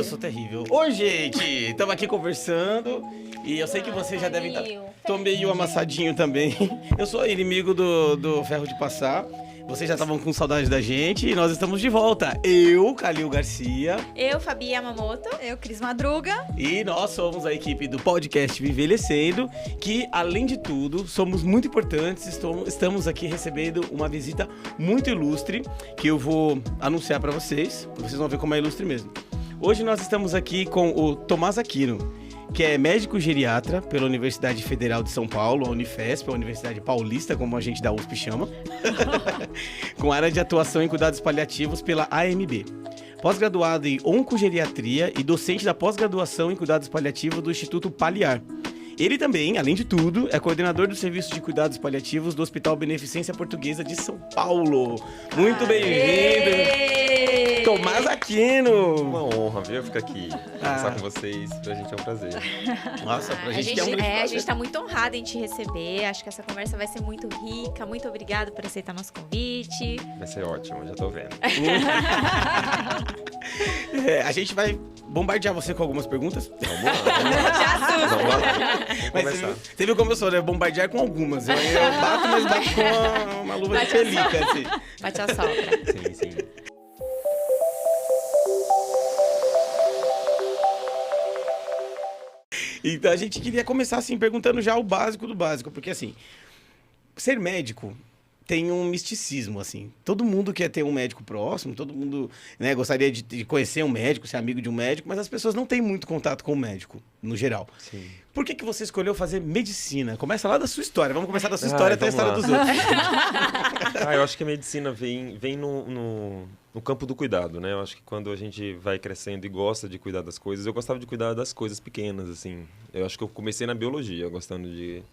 Eu sou terrível. Oi, gente! Estamos aqui conversando e eu sei que vocês já devem estar... Tô meio amassadinho também. Eu sou inimigo do ferro de passar. Vocês já estavam com saudade da gente e nós estamos de volta. Eu, Calil Garcia. Eu, Fabi Yamamoto. Eu, Cris Madruga. E nós somos a equipe do podcast Vivelhecendo, que, além de tudo, somos muito importantes. Estamos aqui recebendo uma visita muito ilustre, que eu vou anunciar para vocês. Vocês vão ver como é ilustre mesmo. Hoje nós estamos aqui com o Tomás Aquino, que é médico geriatra pela Universidade Federal de São Paulo, a Unifesp, a Universidade Paulista, como a gente da USP chama, com área de atuação em cuidados paliativos pela AMB. Pós-graduado em oncogeriatria e docente da pós-graduação em cuidados paliativos do Instituto Paliar. Ele também, além de tudo, é coordenador do Serviço de Cuidados Paliativos do Hospital Beneficência Portuguesa de São Paulo. Muito bem-vindo, Tomás Aquino. Uma honra, viu? Ficar aqui, conversar com vocês. Pra gente é um prazer. Nossa, pra gente é um A gente tá muito honrado em te receber. Acho que essa conversa vai ser muito rica. Muito obrigado por aceitar nosso convite. Vai ser ótimo, já tô vendo. A gente vai bombardear você com algumas perguntas. Vamos lá. Vamos lá. Mas você viu como eu sou, né? Bombardear com algumas. Eu bato, mas bato com uma luva de pelica, assim. Bate a sopra. Sim. Então a gente queria começar assim, perguntando já o básico do básico. Porque assim, ser médico tem um misticismo, assim. Todo mundo quer ter um médico próximo, todo mundo, né, gostaria de conhecer um médico, ser amigo de um médico, mas as pessoas não têm muito contato com o médico, no geral. Sim. Por que você escolheu fazer medicina? Começa lá da sua história. Vamos começar da sua história até a história dos outros. Eu acho que a medicina vem no campo do cuidado, né? Eu acho que quando a gente vai crescendo e gosta de cuidar das coisas, eu gostava de cuidar das coisas pequenas, assim. Eu acho que eu comecei na biologia, gostando de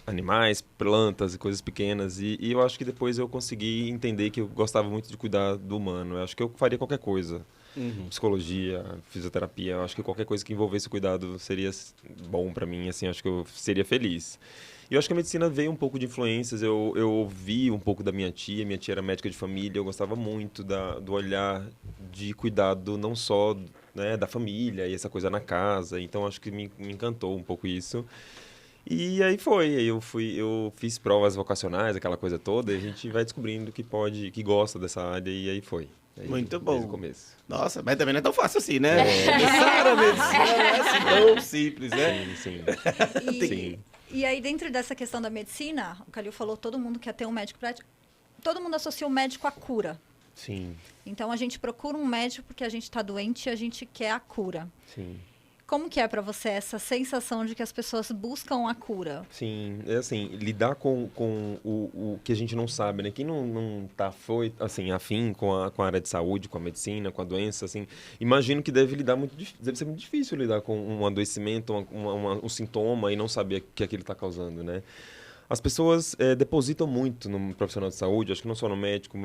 animais, plantas e coisas pequenas. E eu acho que depois eu consegui entender que eu gostava muito de cuidar do humano. Eu acho que eu faria qualquer coisa. Psicologia, fisioterapia. Eu acho que qualquer coisa que envolvesse o cuidado seria bom para mim. Assim, acho que eu seria feliz. E eu acho que a medicina veio um pouco de influências. Eu ouvi um pouco da minha tia. Minha tia era médica de família. Eu gostava muito do olhar de cuidado, não só, né, da família e essa coisa na casa. Então, acho que me encantou um pouco isso. E aí eu fiz provas vocacionais, aquela coisa toda, e a gente vai descobrindo que gosta dessa área, e aí foi. Muito bom. Desde o começo. Nossa, mas também não é tão fácil assim, né? Começar a medicina não é assim tão simples, né? Sim. Sim. E aí, dentro dessa questão da medicina, o Calil falou, todo mundo quer ter um médico prático. Todo mundo associa o médico à cura. Sim. Então, a gente procura um médico porque a gente está doente e a gente quer a cura. Sim. Como que é para você essa sensação de que as pessoas buscam a cura? Sim, é assim, lidar com o que a gente não sabe, né? Quem não foi, assim, afim com a área de saúde, com a medicina, com a doença, assim, imagino que deve ser muito difícil lidar com um adoecimento, um sintoma e não saber o que aquilo está causando, né? As pessoas depositam muito no profissional de saúde, acho que não só no médico,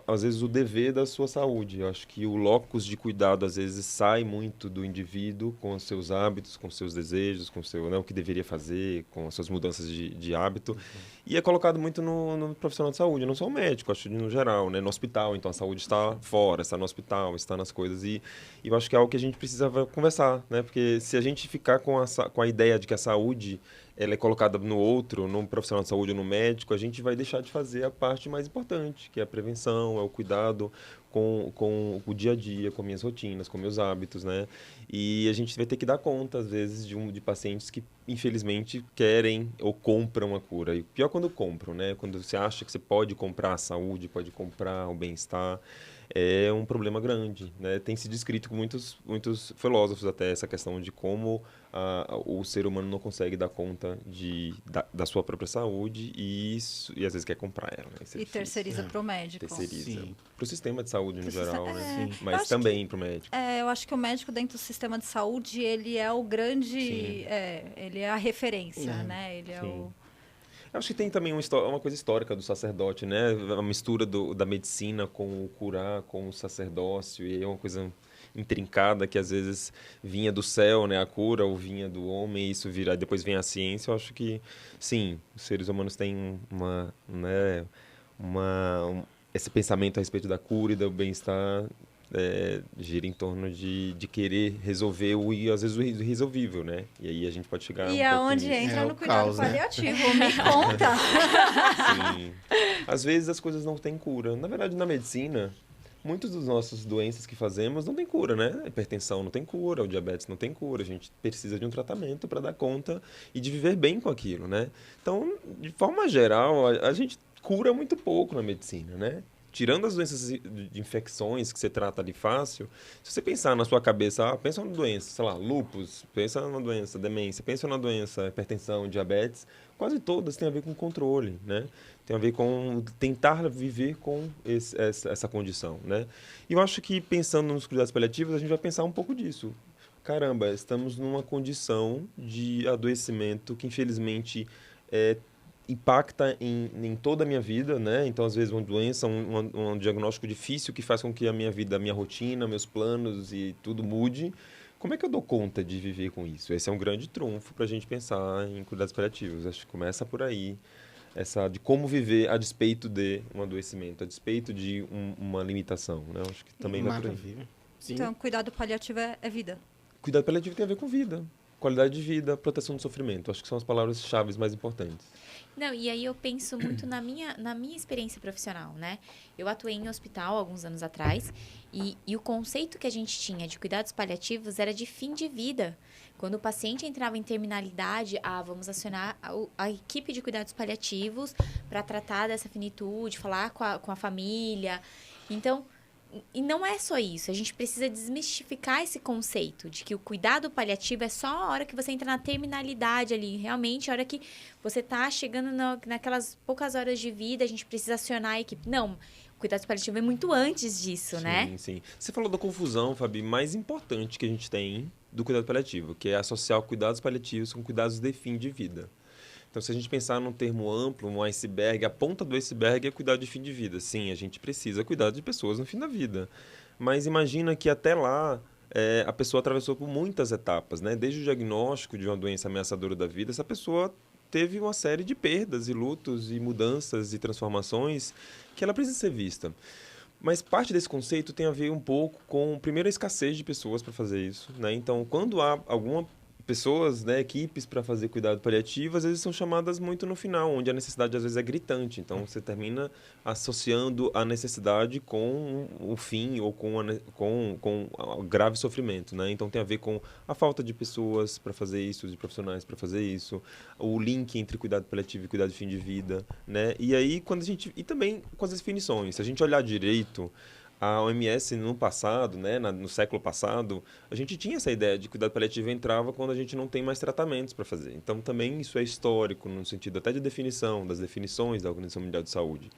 às vezes o dever da sua saúde. Eu acho que o locus de cuidado, às vezes, sai muito do indivíduo com os seus hábitos, com os seus desejos, com o que deveria fazer, com as suas mudanças de hábito. E é colocado muito no profissional de saúde, não só o médico, acho que no geral, né? No hospital, então a saúde está fora, está no hospital, está nas coisas. E eu acho que é algo que a gente precisa conversar, né? Porque se a gente ficar com a ideia de que a saúde ela é colocada no outro, no profissional de saúde ou no médico, a gente vai deixar de fazer a parte mais importante, que é a prevenção, é o cuidado com o dia a dia, com minhas rotinas, com meus hábitos, né? E a gente vai ter que dar conta, às vezes, de pacientes que, infelizmente, querem ou compram a cura. E pior quando compram, né? Quando você acha que você pode comprar a saúde, pode comprar o bem-estar, é um problema grande, né? Tem se descrito com muitos filósofos até essa questão de como o ser humano não consegue dar conta da sua própria saúde e às vezes quer comprar ela. Né? E terceiriza para o médico. Terceiriza. Para o sistema de saúde no geral, né? Sim. Mas também para o médico. Eu acho que o médico dentro do sistema de saúde, ele é o grande... ele é a referência, né? Ele é o... Eu acho que tem também uma coisa histórica do sacerdote, né? A mistura da medicina com o curar, com o sacerdócio, e é uma coisa intrincada que às vezes vinha do céu, né? A cura, ou vinha do homem, e isso depois vem a ciência. Eu acho que, sim, os seres humanos têm esse pensamento a respeito da cura e do bem-estar gira em torno de querer resolver às vezes o irresolvível, né? E aí a gente pode chegar E aonde entra no cuidado caos, né? paliativo? Me conta. Sim. Às vezes as coisas não têm cura. Na verdade, na medicina, muitas das nossas doenças que fazemos não tem cura, né? A hipertensão não tem cura, o diabetes não tem cura. A gente precisa de um tratamento para dar conta e de viver bem com aquilo, né? Então, de forma geral, a gente cura muito pouco na medicina, né? Tirando as doenças de infecções que você trata ali fácil, se você pensar na sua cabeça, pensa numa doença, sei lá, lúpus, pensa numa doença, demência, pensa numa doença, hipertensão, diabetes, quase todas têm a ver com controle, né? Tem a ver com tentar viver com essa condição, né? E eu acho que pensando nos cuidados paliativos, a gente vai pensar um pouco disso. Caramba, estamos numa condição de adoecimento que, infelizmente, impacta em toda a minha vida, né? Então, às vezes, uma doença, um diagnóstico difícil que faz com que a minha vida, a minha rotina, meus planos e tudo mude. Como é que eu dou conta de viver com isso? Esse é um grande trunfo para a gente pensar em cuidados paliativos. Acho que começa por aí, de como viver a despeito de um adoecimento, a despeito de uma limitação, né? Acho que também dá por aí. Maravilha. Sim. Então, cuidado paliativo é vida. Cuidado paliativo tem a ver com vida. Qualidade de vida, proteção do sofrimento. Acho que são as palavras-chave mais importantes. Não, e aí eu penso muito na minha experiência profissional, né? Eu atuei em hospital alguns anos atrás e o conceito que a gente tinha de cuidados paliativos era de fim de vida. Quando o paciente entrava em terminalidade, vamos acionar a equipe de cuidados paliativos para tratar dessa finitude, falar com a família. Então, e não é só isso, a gente precisa desmistificar esse conceito de que o cuidado paliativo é só a hora que você entra na terminalidade ali, realmente a hora que você está chegando naquelas poucas horas de vida, a gente precisa acionar a equipe. Não, o cuidado paliativo é muito antes disso, né? Sim, sim. Você falou da confusão, Fabi, mais importante que a gente tem do cuidado paliativo, que é associar cuidados paliativos com cuidados de fim de vida. Então, se a gente pensar num termo amplo, um iceberg, a ponta do iceberg é cuidado de fim de vida. Sim, a gente precisa cuidar de pessoas no fim da vida. Mas imagina que até lá a pessoa atravessou por muitas etapas, né? Desde o diagnóstico de uma doença ameaçadora da vida, essa pessoa teve uma série de perdas e lutos e mudanças e transformações que ela precisa ser vista. Mas parte desse conceito tem a ver um pouco com, primeiro, a escassez de pessoas para fazer isso, né? Então, quando há alguma pessoas, né, equipes para fazer cuidado paliativo, às vezes são chamadas muito no final, onde a necessidade às vezes é gritante. Então, você termina associando a necessidade com o fim ou com o grave sofrimento, né? Então, tem a ver com a falta de pessoas para fazer isso, de profissionais para fazer isso, o link entre cuidado paliativo e cuidado de fim de vida, né? E aí, e também com as definições. Se a gente olhar direito, a OMS, no passado, né, no século passado, a gente tinha essa ideia de que o cuidado paliativo entrava quando a gente não tem mais tratamentos para fazer. Então, também isso é histórico, no sentido até de definição, das definições da Organização Mundial de Saúde.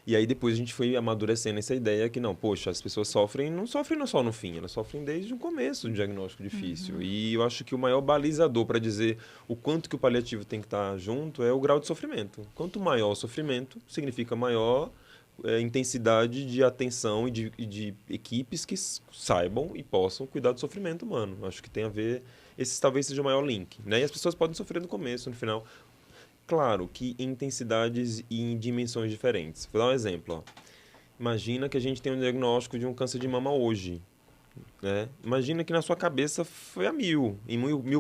E aí, depois, a gente foi amadurecendo essa ideia que, não, poxa, as pessoas não sofrem só no fim, elas sofrem desde o começo do diagnóstico difícil. E eu acho que o maior balizador para dizer o quanto que o paliativo tem que estar junto é o grau de sofrimento. Quanto maior o sofrimento, significa maior intensidade de atenção e de equipes que saibam e possam cuidar do sofrimento humano. Acho que tem a ver, esse talvez seja o maior link, né? E as pessoas podem sofrer no começo, no final. Claro que em intensidades e em dimensões diferentes. Vou dar um exemplo. Imagina que a gente tem um diagnóstico de um câncer de mama hoje, né? Imagina que na sua cabeça foi a mil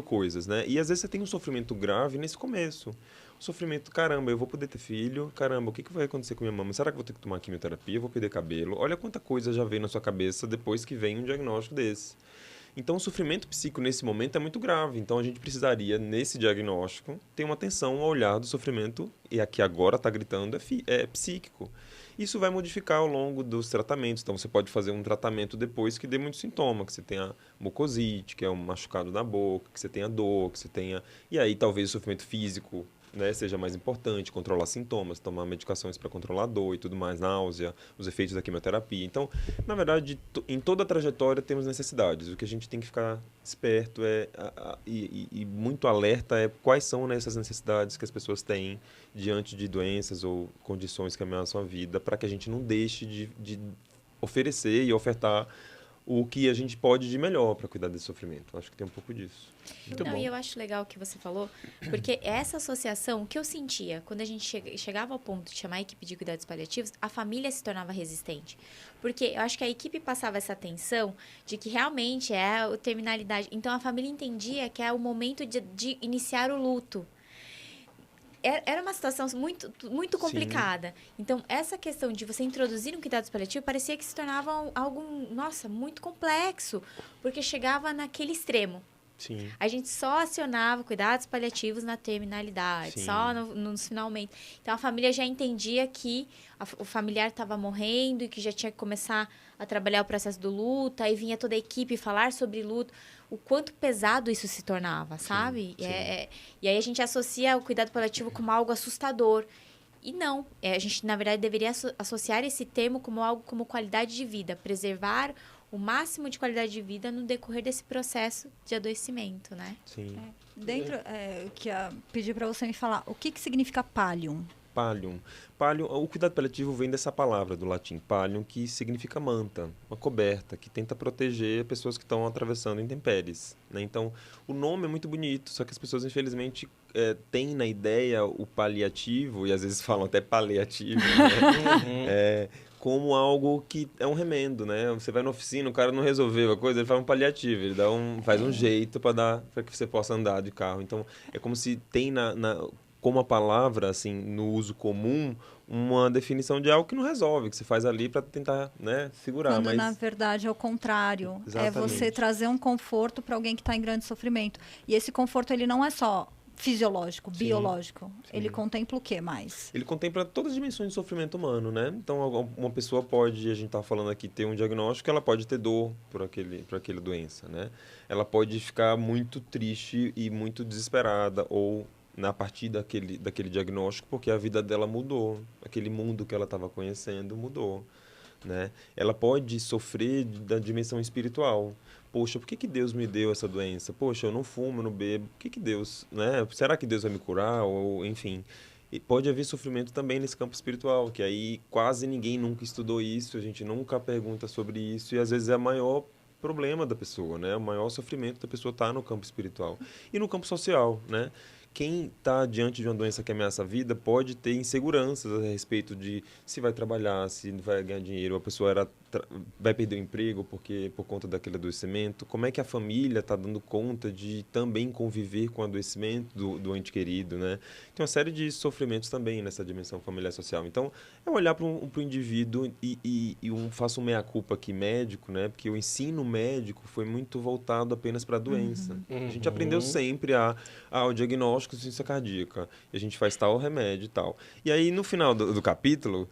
coisas, né? E às vezes você tem um sofrimento grave nesse começo. Sofrimento, caramba, eu vou poder ter filho, caramba, o que vai acontecer com minha mama? Será que eu vou ter que tomar quimioterapia? Eu vou perder cabelo? Olha quanta coisa já veio na sua cabeça depois que vem um diagnóstico desse. Então, o sofrimento psíquico nesse momento é muito grave. Então, a gente precisaria, nesse diagnóstico, ter uma atenção ao olhar do sofrimento, e aqui agora está gritando, é psíquico. Isso vai modificar ao longo dos tratamentos. Então, você pode fazer um tratamento depois que dê muito sintoma, que você tenha mucosite, que é um machucado na boca, que você tenha dor, que você tenha... E aí, talvez, o sofrimento físico, né, seja mais importante, controlar sintomas, tomar medicações para controlar a dor e tudo mais, náusea, os efeitos da quimioterapia. Então, na verdade, em toda a trajetória temos necessidades. O que a gente tem que ficar esperto e muito alerta é quais são essas necessidades que as pessoas têm diante de doenças ou condições que ameaçam a vida, para que a gente não deixe de oferecer e ofertar o que a gente pode de melhor para cuidar desse sofrimento. Acho que tem um pouco disso. Muito Não, bom. e eu acho legal o que você falou, porque essa associação, o que eu sentia, quando a gente chegava ao ponto de chamar a equipe de cuidados paliativos, a família se tornava resistente. Porque eu acho que a equipe passava essa tensão de que realmente é a terminalidade. Então, a família entendia que é o momento de iniciar o luto. Era uma situação muito complicada. Então, essa questão de você introduzir um cuidados paliativo parecia que se tornava algo, nossa, muito complexo, porque chegava naquele extremo. Sim. A gente só acionava cuidados paliativos na terminalidade, Sim. só nos finalmente. Então, a família já entendia que o familiar estava morrendo e que já tinha que começar a trabalhar o processo do luto. Aí vinha toda a equipe falar sobre luto. O quanto pesado isso se tornava, sabe? sim. E aí a gente associa o cuidado paliativo como algo assustador. E não. A gente, na verdade, deveria associar esse termo como algo como qualidade de vida. Preservar o máximo de qualidade de vida no decorrer desse processo de adoecimento, né? Sim. Dentro, que pedir para você me falar, o que significa pallium? Pallium. Pallium, o cuidado paliativo vem dessa palavra do latim, pallium, que significa manta, uma coberta, que tenta proteger pessoas que estão atravessando intempéries, né? Então, o nome é muito bonito, só que as pessoas, infelizmente, têm na ideia o paliativo, e às vezes falam até paliativo, né? Como algo que é um remendo, né? Você vai na oficina, o cara não resolveu a coisa, ele faz um paliativo, ele faz um jeito para que você possa andar de carro. Então, é como se tem como a palavra, assim, no uso comum, uma definição de algo que não resolve, que você faz ali para tentar, né, segurar. Quando, mas na verdade, é o contrário. Exatamente. É você trazer um conforto para alguém que está em grande sofrimento. E esse conforto, ele não é só fisiológico, Sim, biológico. sim. Ele contempla o que mais? Ele contempla todas as dimensões do sofrimento humano, né? Então, uma pessoa pode, a gente está falando aqui, ter um diagnóstico, ela pode ter dor por aquela doença, né? Ela pode ficar muito triste e muito desesperada, ou a partir daquele diagnóstico, porque a vida dela mudou, aquele mundo que ela estava conhecendo mudou, né? Ela pode sofrer da dimensão espiritual. Poxa, por que Deus me deu essa doença? Poxa, eu não fumo, eu não bebo. Por que Deus, né? Será que Deus vai me curar? Ou, enfim. E pode haver sofrimento também nesse campo espiritual, que aí quase ninguém nunca estudou isso, a gente nunca pergunta sobre isso, e às vezes é o maior problema da pessoa, né? O maior sofrimento da pessoa está no campo espiritual. E no campo social, né? Quem está diante de uma doença que ameaça a vida pode ter inseguranças a respeito de se vai trabalhar, se vai ganhar dinheiro, a pessoa vai perder o emprego por conta daquele adoecimento. Como é que a família está dando conta de também conviver com o adoecimento do ente querido, né? Tem uma série de sofrimentos também nessa dimensão familiar social. Então, é olhar para o indivíduo e faço um meia-culpa aqui médico, né? Porque o ensino médico foi muito voltado apenas para a doença. A gente aprendeu sempre o diagnóstico de insuficiência cardíaca. E a gente faz tal remédio e tal. E aí, no final do capítulo,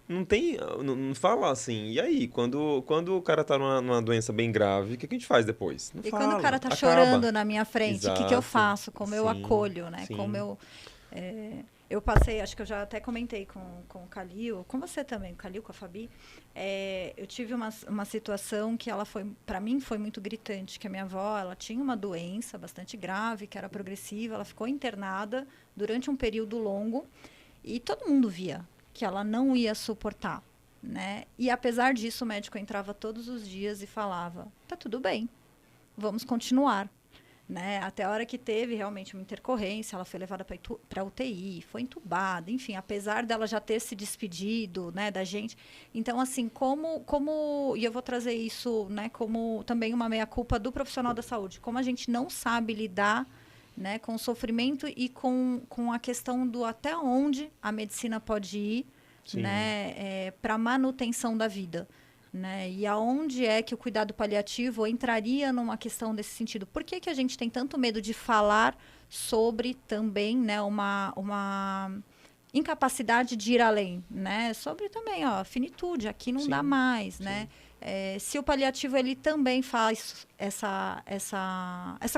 não fala assim, e aí, quando o cara tá numa doença bem grave, o que a gente faz depois? Não E fala, quando o cara tá acaba. chorando na minha frente, o que eu Exato. faço? Como eu Sim, acolho, né? sim. Como eu passei, acho que eu já até comentei com o Calil, com você também, o Calil, com a Fabi. Eu tive uma situação que para mim foi muito gritante, que a minha avó, ela tinha uma doença bastante grave, que era progressiva, ela ficou internada durante um período longo e todo mundo via que ela não ia suportar, né? E apesar disso, o médico entrava todos os dias e falava, tá tudo bem, vamos continuar. Né? Até a hora que teve realmente uma intercorrência, ela foi levada para UTI, foi entubada, enfim, apesar dela já ter se despedido, né, da gente. Então, assim, e eu vou trazer isso, né, como também uma meia-culpa do profissional da saúde, como a gente não sabe lidar, né, com o sofrimento e com a questão do até onde a medicina pode ir, né, para a manutenção da vida. Né? E aonde é que o cuidado paliativo entraria numa questão desse sentido? Por que a gente tem tanto medo de falar sobre também, né, uma incapacidade de ir além, né? Sobre também, finitude, aqui não dá mais, né? Se o paliativo ele também faz essa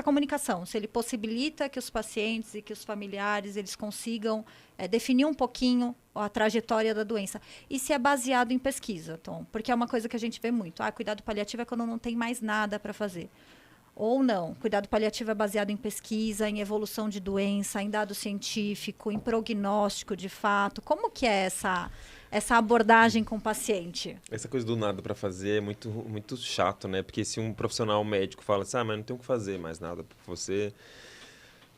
comunicação, se ele possibilita que os pacientes e que os familiares eles consigam definir um pouquinho a trajetória da doença. E se é baseado em pesquisa, Tom, porque é uma coisa que a gente vê muito. Cuidado paliativo é quando não tem mais nada para fazer. Ou não, cuidado paliativo é baseado em pesquisa, em evolução de doença, em dado científico, em prognóstico de fato. Como que é essa abordagem com o paciente? Essa coisa do nada para fazer é muito, muito chato, né? Porque se um profissional médico fala assim, mas não tem o que fazer mais nada por você,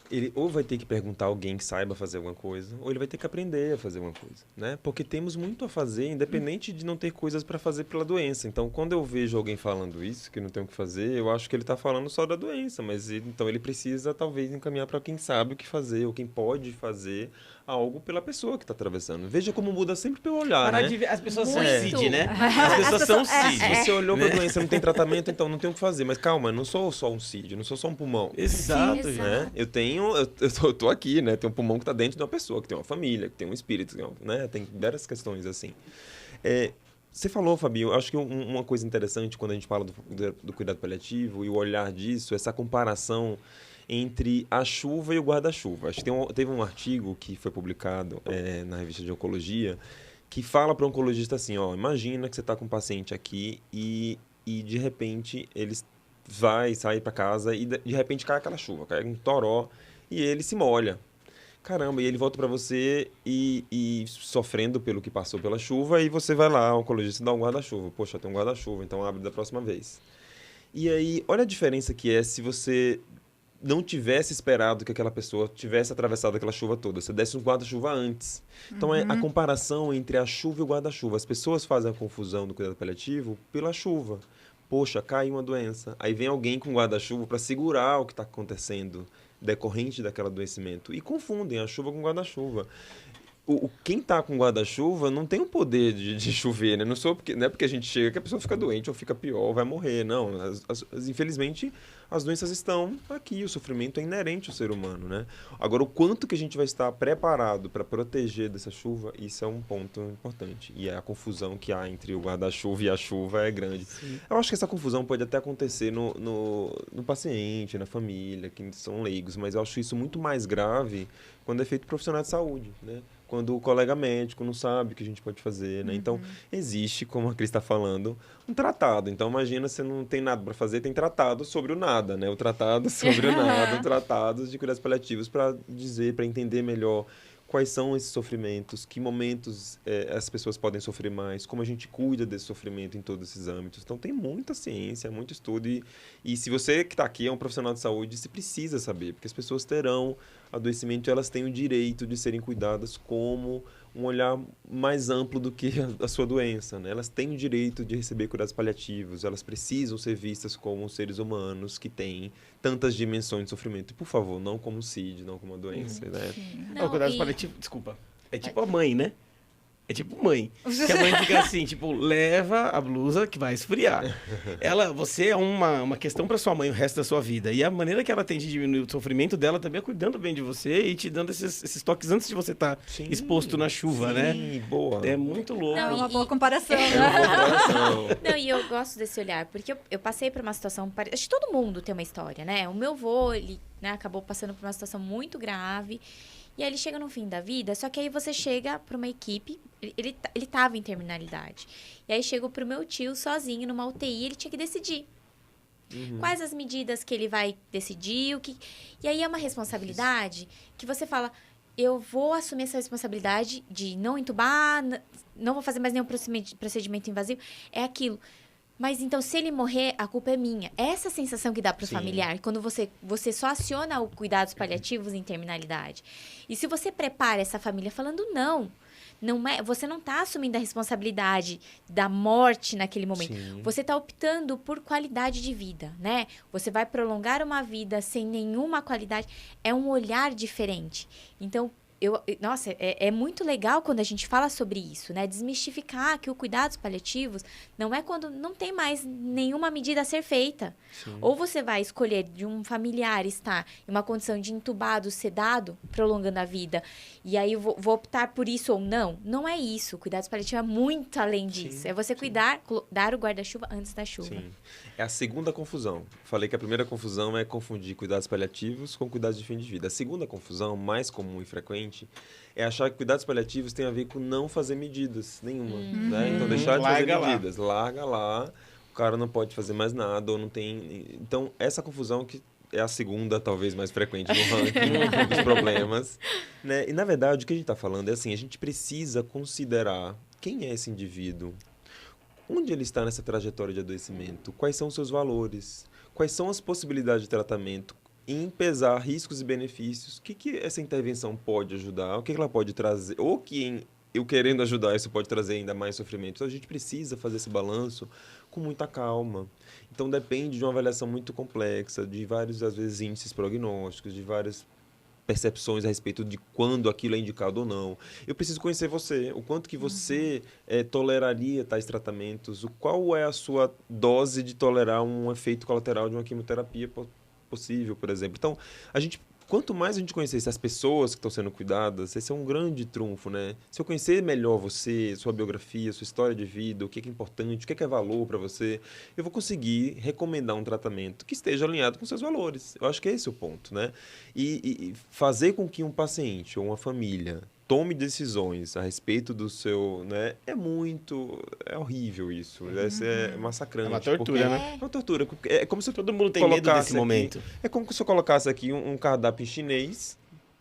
ele ou vai ter que perguntar a alguém que saiba fazer alguma coisa, ou ele vai ter que aprender a fazer alguma coisa, né? Porque temos muito a fazer, independente de não ter coisas para fazer pela doença. Então, quando eu vejo alguém falando isso, que não tem o que fazer, eu acho que ele está falando só da doença, mas então ele precisa talvez encaminhar para quem sabe o que fazer, ou quem pode fazer algo pela pessoa que está atravessando. Veja como muda sempre pelo olhar, Parar né? de ver. As pessoas são Muito. CID, né? As pessoas são CID. Você olhou para a doença, não tem tratamento, então não tem o que fazer. Mas calma, eu não sou só um CID, eu não sou só um pulmão. Exato, Sim, gente. Né? Eu tô aqui, né? Tem um pulmão que está dentro de uma pessoa, que tem uma família, que tem um espírito, né? Tem várias questões assim. Você falou, Fabinho, acho que uma coisa interessante quando a gente fala do cuidado paliativo e o olhar disso, essa comparação entre a chuva e o guarda-chuva. Acho que teve um artigo que foi publicado na revista de Oncologia que fala para o oncologista assim, ó, imagina que você está com um paciente aqui e de repente ele vai sair para casa e de repente cai aquela chuva, cai um toró e ele se molha. Caramba, e ele volta para você e sofrendo pelo que passou pela chuva, e você vai lá, o oncologista dá um guarda-chuva. Poxa, tem um guarda-chuva, então abre da próxima vez. E aí, olha a diferença que é se você não tivesse esperado que aquela pessoa tivesse atravessado aquela chuva toda. Você desse um guarda-chuva antes. Então, é a comparação entre a chuva e o guarda-chuva. As pessoas fazem a confusão do cuidado paliativo pela chuva. Poxa, caiu uma doença. Aí vem alguém com guarda-chuva para segurar o que está acontecendo decorrente daquele adoecimento. E confundem a chuva com guarda-chuva. Quem está com guarda-chuva não tem o poder de chover, né? Não é porque a gente chega que a pessoa fica doente ou fica pior ou vai morrer. Não, infelizmente as doenças estão aqui, o sofrimento é inerente ao ser humano, né? Agora, o quanto que a gente vai estar preparado para proteger dessa chuva, isso é um ponto importante. E a confusão que há entre o guarda-chuva e a chuva é grande. Sim. Eu acho que essa confusão pode até acontecer no paciente, na família, que são leigos, mas eu acho isso muito mais grave quando é feito por profissional de saúde, né? Quando o colega médico não sabe o que a gente pode fazer, né? Então, existe, como a Cris está falando, um tratado. Então, imagina, você não tem nada para fazer, tem tratado sobre o nada, né? O tratado sobre o nada, tratados de cuidados paliativos para dizer, para entender melhor quais são esses sofrimentos, que momentos as pessoas podem sofrer mais, como a gente cuida desse sofrimento em todos esses âmbitos. Então, tem muita ciência, muito estudo. E se você que está aqui é um profissional de saúde, você precisa saber, porque as pessoas terão adoecimento, elas têm o direito de serem cuidadas como um olhar mais amplo do que a sua doença, né? Elas têm o direito de receber cuidados paliativos, elas precisam ser vistas como seres humanos que têm tantas dimensões de sofrimento. E, por favor, não como CID, não como uma doença, né? Não, cuidados paliativos, desculpa, é tipo a mãe, né? É tipo mãe. Que a mãe fica assim, tipo, leva a blusa que vai esfriar. Você é uma questão para sua mãe o resto da sua vida. E a maneira que ela tem de diminuir o sofrimento dela também é cuidando bem de você e te dando esses toques antes de você estar exposto na chuva, né? Sim, boa. É muito louco. É uma boa comparação, É uma boa comparação. Não, e eu gosto desse olhar, porque eu passei por uma situação parecida. Acho que todo mundo tem uma história, né? O meu avô, ele, né, acabou passando por uma situação muito grave. E aí ele chega no fim da vida, só que aí você chega para uma equipe, ele tava em terminalidade. E aí chegou pro meu tio sozinho numa UTI, ele tinha que decidir. Quais as medidas que ele vai decidir, E aí é uma responsabilidade que você fala, eu vou assumir essa responsabilidade de não entubar, não vou fazer mais nenhum procedimento invasivo, é aquilo. Mas então, se ele morrer, a culpa é minha. Essa sensação que dá para o familiar, quando você só aciona o cuidados paliativos em terminalidade. E se você prepara essa família falando não é, você não está assumindo a responsabilidade da morte naquele momento. Sim. Você está optando por qualidade de vida, né? Você vai prolongar uma vida sem nenhuma qualidade. É um olhar diferente. Então, nossa, é muito legal quando a gente fala sobre isso, né? Desmistificar que o cuidados paliativos não é quando não tem mais nenhuma medida a ser feita. Sim. Ou você vai escolher de um familiar estar em uma condição de entubado, sedado, prolongando a vida, e aí eu vou optar por isso ou não. Não é isso. O cuidados paliativos é muito além disso. É você cuidar, dar o guarda-chuva antes da chuva. Sim. É a segunda confusão. Falei que a primeira confusão é confundir cuidados paliativos com cuidados de fim de vida. A segunda confusão, mais comum e frequente, é achar que cuidados paliativos tem a ver com não fazer medidas nenhuma. Né? Então, deixar de fazer medidas. Larga lá, o cara não pode fazer mais nada, ou não tem... Então, essa confusão que é a segunda, talvez, mais frequente no ranking dos problemas. Né? E, na verdade, o que a gente está falando é assim, a gente precisa considerar quem é esse indivíduo? Onde ele está nessa trajetória de adoecimento? Quais são os seus valores? Quais são as possibilidades de tratamento? Em pesar riscos e benefícios, o que essa intervenção pode ajudar? O que ela pode trazer? Ou que eu querendo ajudar, isso pode trazer ainda mais sofrimento. Então, a gente precisa fazer esse balanço com muita calma. Então, depende de uma avaliação muito complexa, de vários, às vezes, índices prognósticos, de várias percepções a respeito de quando aquilo é indicado ou não. Eu preciso conhecer você, o quanto que você toleraria tais tratamentos, qual é a sua dose de tolerar um efeito colateral de uma quimioterapia possível, por exemplo. Então, quanto mais a gente conhecer as pessoas que estão sendo cuidadas, esse é um grande trunfo, né? Se eu conhecer melhor você, sua biografia, sua história de vida, o que é importante, o que é valor para você, eu vou conseguir recomendar um tratamento que esteja alinhado com seus valores. Eu acho que esse é o ponto, né? E fazer com que um paciente ou uma família tome decisões a respeito do seu, né? É horrível isso. É massacrante. É uma tortura, né? É uma tortura. É como se todo mundo tem medo desse momento. É como se eu colocasse aqui um cardápio em chinês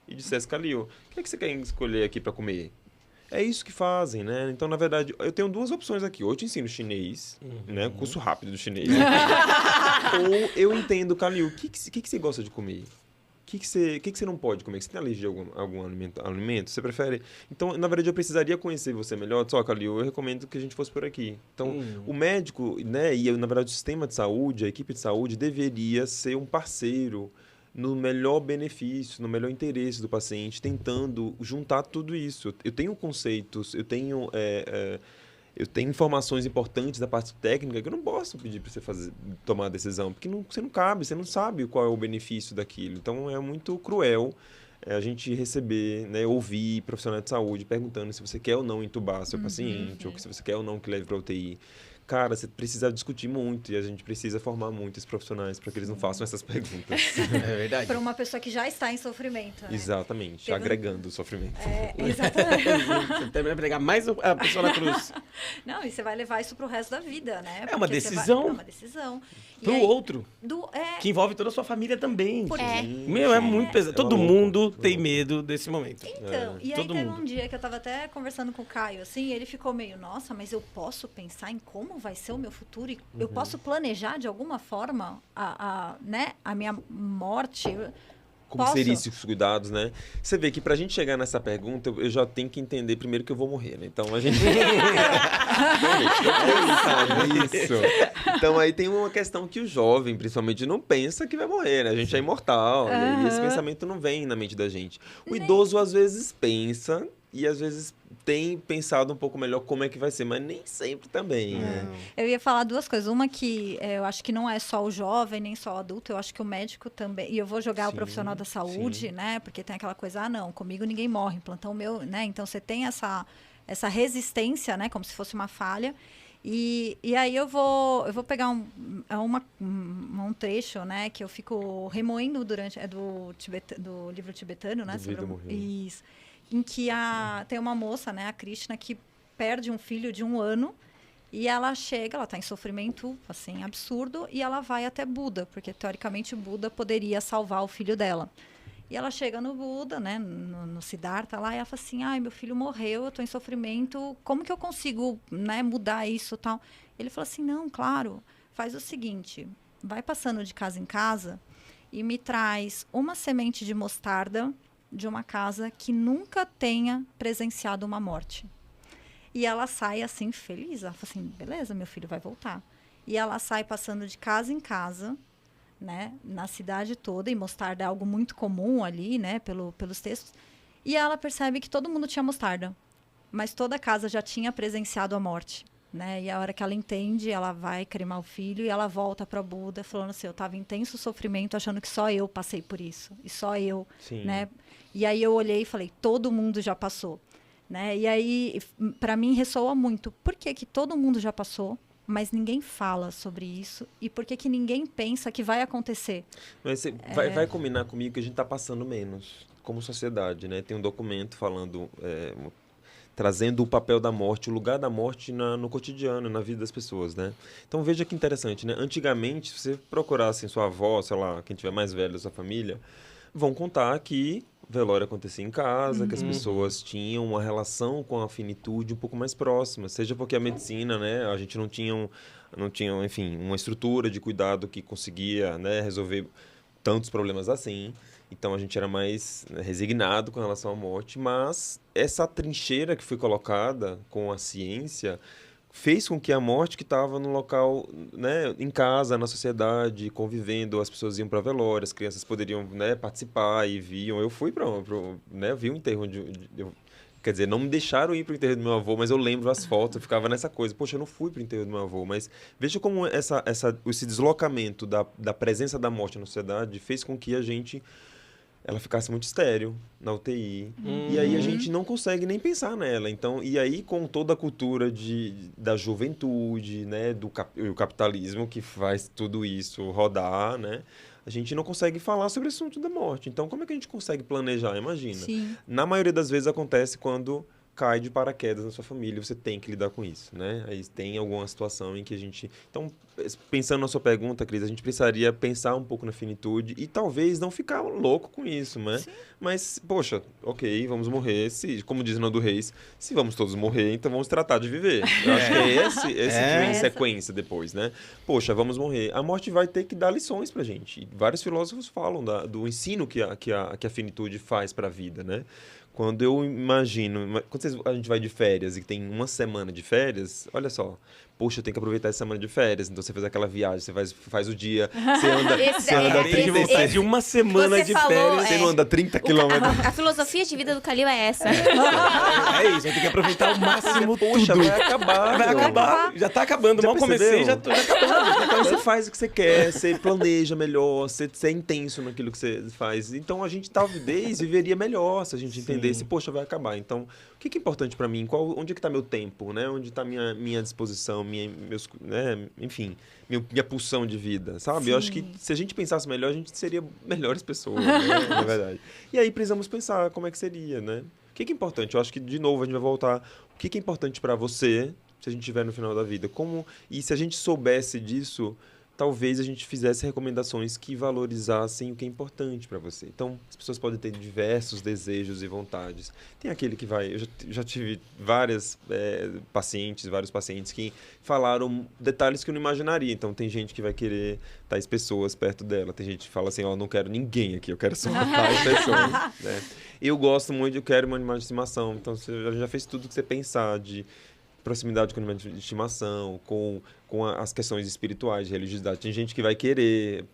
e dissesse, Calil, o que é que você quer escolher aqui para comer? É isso que fazem, né? Então, na verdade, eu tenho duas opções aqui. Ou eu te ensino chinês, né? Curso rápido do chinês. Ou eu entendo, Calil, o que você gosta de comer? O que você não pode comer? Você tem alergia a algum alimento? Você prefere? Então, na verdade, eu precisaria conhecer você melhor. Só, Calil, eu recomendo que a gente fosse por aqui. Então, o médico, né? E, na verdade, o sistema de saúde, a equipe de saúde, deveria ser um parceiro no melhor benefício, no melhor interesse do paciente, tentando juntar tudo isso. Eu tenho conceitos, eu tenho informações importantes da parte técnica que eu não posso pedir para você tomar a decisão, porque você não sabe qual é o benefício daquilo. Então, é muito cruel a gente receber, né, ouvir profissionais de saúde perguntando se você quer ou não entubar seu paciente, ou se você quer ou não que leve para UTI. Cara, você precisa discutir muito e a gente precisa formar muitos profissionais para que eles não façam essas perguntas. É verdade. Para uma pessoa que já está em sofrimento. Né? Exatamente, agregando o sofrimento. Exatamente. Você vai pegar mais a pessoa na cruz. Não, e você vai levar isso para o resto da vida, né? É uma decisão. É uma decisão. Pro outro. Que Que envolve toda a sua família também. É. É muito pesado. Todo mundo tem medo desse momento. Então, e aí todo teve mundo. um dia que eu estava até conversando com o Caio, assim, e ele ficou meio, nossa, mas eu posso pensar em como vai ser o meu futuro? E eu posso planejar de alguma forma a minha morte? Como Posso? seriam esses cuidados, né? Você vê que pra gente chegar nessa pergunta, eu já tenho que entender primeiro que eu vou morrer, né? Então, a gente... Isso. Então, aí tem uma questão que o jovem, principalmente, não pensa que vai morrer, né? A gente é imortal. E aí esse pensamento não vem na mente da gente. O idoso, às vezes, pensa e, às vezes, tem pensado um pouco melhor como é que vai ser, mas nem sempre também, né? Eu ia falar duas coisas. Uma que eu acho que não é só o jovem, nem só o adulto. Eu acho que o médico também... E eu vou jogar o profissional da saúde, né? Porque tem aquela coisa, não, comigo ninguém morre, plantão meu, né? Então, você tem essa resistência, né? Como se fosse uma falha. E aí eu vou pegar um trecho, né? Que eu fico remoendo durante... É do livro tibetano, né? Isso. Em que tem uma moça, né, a Krishna, que perde um filho de 1 ano e ela chega, ela está em sofrimento, assim, absurdo, e ela vai até Buda, porque, teoricamente, Buda poderia salvar o filho dela. E ela chega no Buda, né, no Siddhartha lá, e ela fala assim, meu filho morreu, eu estou em sofrimento, como que eu consigo, né, mudar isso e tal? Ele falou assim, não, claro, faz o seguinte, vai passando de casa em casa e me traz uma semente de mostarda de uma casa que nunca tenha presenciado uma morte. E ela sai assim, feliz. Ela fala assim, beleza, meu filho vai voltar. E ela sai passando de casa em casa, né, na cidade toda, e mostarda é algo muito comum ali, né, pelos textos. E ela percebe que todo mundo tinha mostarda, mas toda a casa já tinha presenciado a morte. Né? E a hora que ela entende, ela vai cremar o filho e ela volta para Buda falando assim, eu estava em intenso sofrimento, achando que só eu passei por isso. E só eu, né? E aí eu olhei e falei, todo mundo já passou. Né? E aí, para mim, ressoa muito. Por que todo mundo já passou, mas ninguém fala sobre isso? E por que ninguém pensa que vai acontecer? Mas você vai combinar comigo que a gente está passando menos, como sociedade, né? Tem um documento falando... trazendo o papel da morte, o lugar da morte no cotidiano, na vida das pessoas, né? Então, veja que interessante, né? Antigamente, se você procurasse sua avó, sei lá, quem tiver mais velho da sua família, vão contar que o velório acontecia em casa, que as pessoas tinham uma relação com a finitude um pouco mais próxima. Seja porque a medicina, né, a gente não tinha, enfim, uma estrutura de cuidado que conseguia, né, resolver tantos problemas assim. Então, a gente era mais, né, resignado com relação à morte. Mas essa trincheira que foi colocada com a ciência fez com que a morte que estava no local, né, em casa, na sociedade, convivendo, as pessoas iam para velório, as crianças poderiam, né, participar e viam. Eu fui né, vi o enterro quer dizer, não me deixaram ir para o enterro do meu avô, mas eu lembro as fotos, eu ficava nessa coisa. Poxa, eu não fui para o enterro do meu avô, mas veja como esse deslocamento da presença da morte na sociedade fez com que ela ficasse muito estéril na UTI. E aí a gente não consegue nem pensar nela. Então, e aí, com toda a cultura da juventude, né, o capitalismo que faz tudo isso rodar, né, a gente não consegue falar sobre o assunto da morte. Então, como é que a gente consegue planejar? Imagina. Sim. Na maioria das vezes acontece quando cai de paraquedas na sua família, você tem que lidar com isso, né? Aí tem alguma situação em que a gente... Então, pensando na sua pergunta, Cris, a gente precisaria pensar um pouco na finitude e talvez não ficar louco com isso, né? Sim. Mas, poxa, ok, vamos morrer. Como diz Nando Reis, se vamos todos morrer, então vamos tratar de viver. Eu acho que é esse que vem em sequência depois, né? Poxa, vamos morrer. A morte vai ter que dar lições pra gente. E vários filósofos falam do ensino que a finitude faz pra vida, né? Quando eu imagino... Quando a gente vai de férias e tem uma semana de férias, olha só. Poxa, eu tenho que aproveitar essa semana de férias. Então, você faz aquela viagem, você faz o dia, você anda 30 de uma semana você de falou, férias. Você não anda 30 quilômetros. A filosofia de vida do Calil é essa. É isso, tem que aproveitar o máximo. Poxa, tudo. vai acabar. Vai meu. acabar. Já tá acabando. Já Mal comecei, percebeu? já tô acabando. Então você faz o que você quer, você planeja melhor, você é intenso naquilo que você faz. Então a gente talvez viveria melhor se a gente entendesse, poxa, vai acabar. Então, o que é importante para mim? Onde é que está meu tempo, né? Onde está minha disposição, né? Enfim, minha pulsão de vida, sabe? Sim. Eu acho que se a gente pensasse melhor, a gente seria melhores pessoas, né? Na verdade. E aí precisamos pensar como é que seria, né? O que é importante? Eu acho que, de novo, a gente vai voltar. O que é importante para você se a gente estiver no final da vida? E se a gente soubesse disso, talvez a gente fizesse recomendações que valorizassem o que é importante para você. Então, as pessoas podem ter diversos desejos e vontades. Tem aquele que vai... Eu já tive vários pacientes que falaram detalhes que eu não imaginaria. Então, tem gente que vai querer tais pessoas perto dela. Tem gente que fala assim, não quero ninguém aqui, eu quero só tais pessoas. Né? Eu gosto muito, eu quero um animal de estimação. Então, você já fez tudo que você pensar de proximidade com o animal de estimação, com as questões espirituais, de religiosidade. Tem gente que vai querer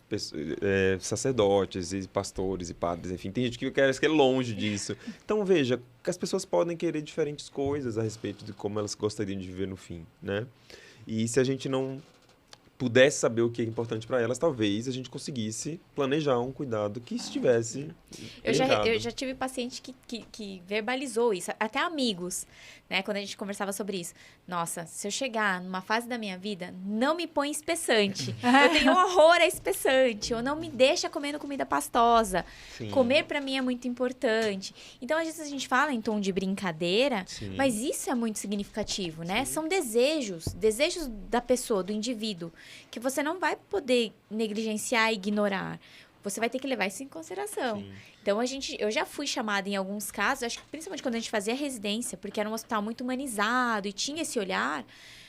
sacerdotes e pastores e padres, enfim. Tem gente que quer longe disso. Então, veja, que as pessoas podem querer diferentes coisas a respeito de como elas gostariam de viver no fim, né? E se a gente não pudesse saber o que é importante para elas, talvez a gente conseguisse planejar um cuidado que estivesse Eu já tive paciente que verbalizou isso, até amigos, né? Quando a gente conversava sobre isso. Nossa, se eu chegar numa fase da minha vida, não me põe espessante. Eu tenho horror a espessante. Ou não me deixa comendo comida pastosa. Sim. Comer pra mim é muito importante. Então, às vezes a gente fala em tom de brincadeira, Sim. mas isso é muito significativo, né? Sim. São desejos da pessoa, do indivíduo, que você não vai poder negligenciar e ignorar. Você vai ter que levar isso em consideração. Sim. Então, eu já fui chamada em alguns casos, acho que principalmente quando a gente fazia residência, porque era um hospital muito humanizado e tinha esse olhar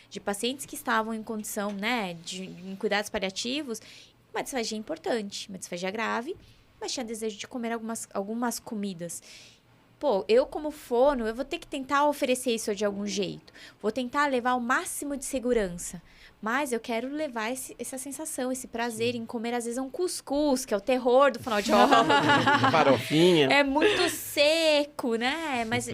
de pacientes que estavam em condição, né, em cuidados paliativos, uma disfagia importante, uma disfagia grave, mas tinha desejo de comer algumas comidas. Pô, eu como fono, eu vou ter que tentar oferecer isso de algum jeito. Vou tentar levar o máximo de segurança. Mas eu quero levar essa sensação, esse prazer em comer, às vezes, um cuscuz, que é o terror do fonoaudiólogo. Farofinha. É muito seco, né? Mas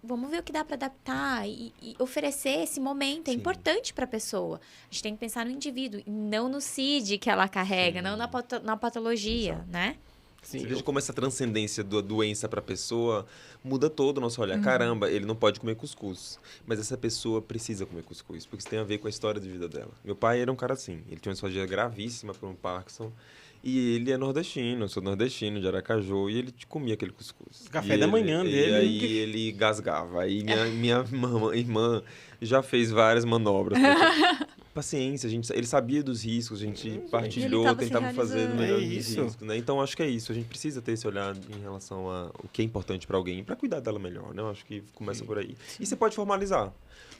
vamos ver o que dá para adaptar e oferecer esse momento. É Sim. importante para a pessoa. A gente tem que pensar no indivíduo e não no CID que ela carrega, não na patologia, Exato. né? Sim. Você veja como essa transcendência da doença para a pessoa muda todo o nosso olhar. Caramba, ele não pode comer cuscuz, mas essa pessoa precisa comer cuscuz, porque isso tem a ver com a história de vida dela. Meu pai era um cara assim, ele tinha uma disfagia gravíssima por um Parkinson, e ele é nordestino, eu sou nordestino, de Aracaju, e ele comia aquele cuscuz. Café da manhã dele. E aí ele gasgava. Aí minha irmã já fez várias manobras. paciência, ele sabia dos riscos, a gente partilhou, tava se tentava fazer no melhor dos isso. riscos, né? Então, acho que é isso. A gente precisa ter esse olhar em relação a o que é importante para alguém, para cuidar dela melhor, né? Eu acho que começa por aí. E você pode formalizar.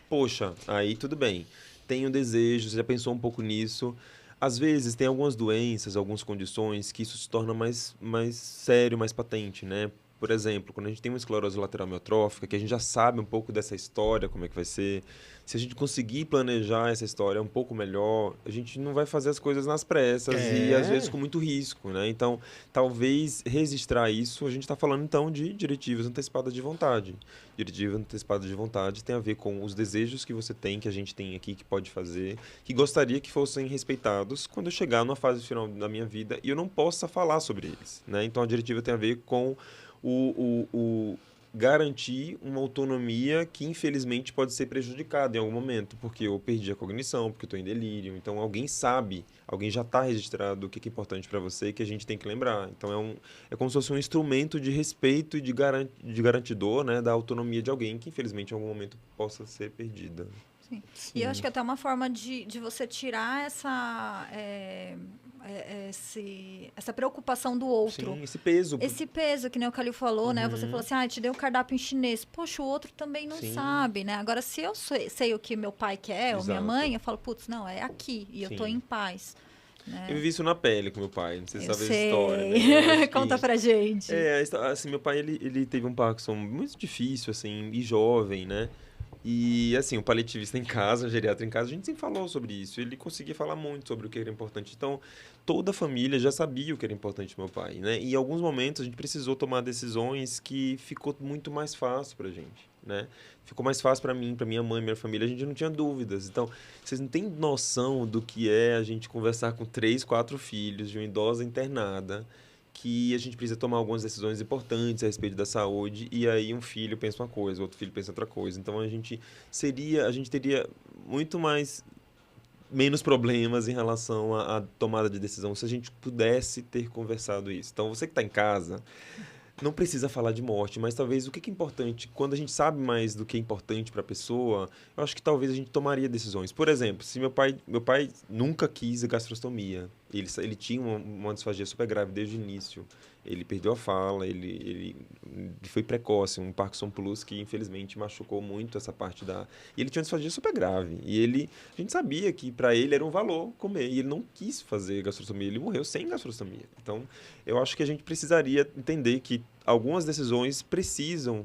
Poxa, aí tudo bem. Tenho desejo, você já pensou um pouco nisso. Às vezes, tem algumas doenças, algumas condições que isso se torna mais sério, mais patente, né? Por exemplo, quando a gente tem uma esclerose lateral amiotrófica, que a gente já sabe um pouco dessa história, como é que vai ser, se a gente conseguir planejar essa história um pouco melhor, a gente não vai fazer as coisas nas pressas e, às vezes, com muito risco, né? Então, talvez registrar isso, a gente está falando, então, de diretivas antecipadas de vontade. Diretiva antecipada de vontade tem a ver com os desejos que você tem, que a gente tem aqui, que pode fazer, que gostaria que fossem respeitados quando eu chegar numa fase final da minha vida e eu não possa falar sobre eles, né? Então, a diretiva tem a ver com o garantir uma autonomia que, infelizmente, pode ser prejudicada em algum momento, porque eu perdi a cognição, porque eu estou em delírio. Então, alguém sabe, alguém já está registrado o que é importante para você, que a gente tem que lembrar. Então, é como se fosse um instrumento de respeito e de garantidor, né, da autonomia de alguém que, infelizmente, em algum momento possa ser perdida. Sim. E eu acho que até uma forma de você tirar essa preocupação do outro. Sim, esse peso. Esse peso, que nem o Calil falou, né? Você falou assim, te dei um cardápio em chinês. Poxa, o outro também não sabe, né? Agora, se eu sei o que meu pai quer, ou minha mãe, eu falo, putz, não, é aqui. E eu tô em paz. Né? Eu vivi isso na pele com meu pai, não sei se eu sabe sei. a história. Né? Conta pra gente. Assim, meu pai, ele teve um Parkinson muito difícil, assim, e jovem, né? E, assim, o paliativista em casa, o geriatra em casa, a gente sempre falou sobre isso. Ele conseguia falar muito sobre o que era importante. Então, toda a família já sabia o que era importante pro meu pai, né? E, em alguns momentos, a gente precisou tomar decisões que ficou muito mais fácil pra gente, né? Ficou mais fácil pra mim, pra minha mãe, minha família. A gente não tinha dúvidas. Então, vocês não têm noção do que é a gente conversar com 3, 4 filhos de uma idosa internada, que a gente precisa tomar algumas decisões importantes a respeito da saúde, e aí um filho pensa uma coisa, outro filho pensa outra coisa. Então, a gente teria muito menos problemas em relação à tomada de decisão se a gente pudesse ter conversado isso. Então, você que está em casa, não precisa falar de morte, mas talvez o que é importante, quando a gente sabe mais do que é importante para a pessoa, eu acho que talvez a gente tomaria decisões. Por exemplo, se meu pai nunca quis a gastrostomia, ele tinha uma disfagia super grave desde o início, ele perdeu a fala, ele foi precoce, um Parkinson Plus que infelizmente machucou muito essa parte E ele tinha uma disfagia super grave, e a gente sabia que para ele era um valor comer, e ele não quis fazer gastrostomia, ele morreu sem gastrostomia. Então, eu acho que a gente precisaria entender que algumas decisões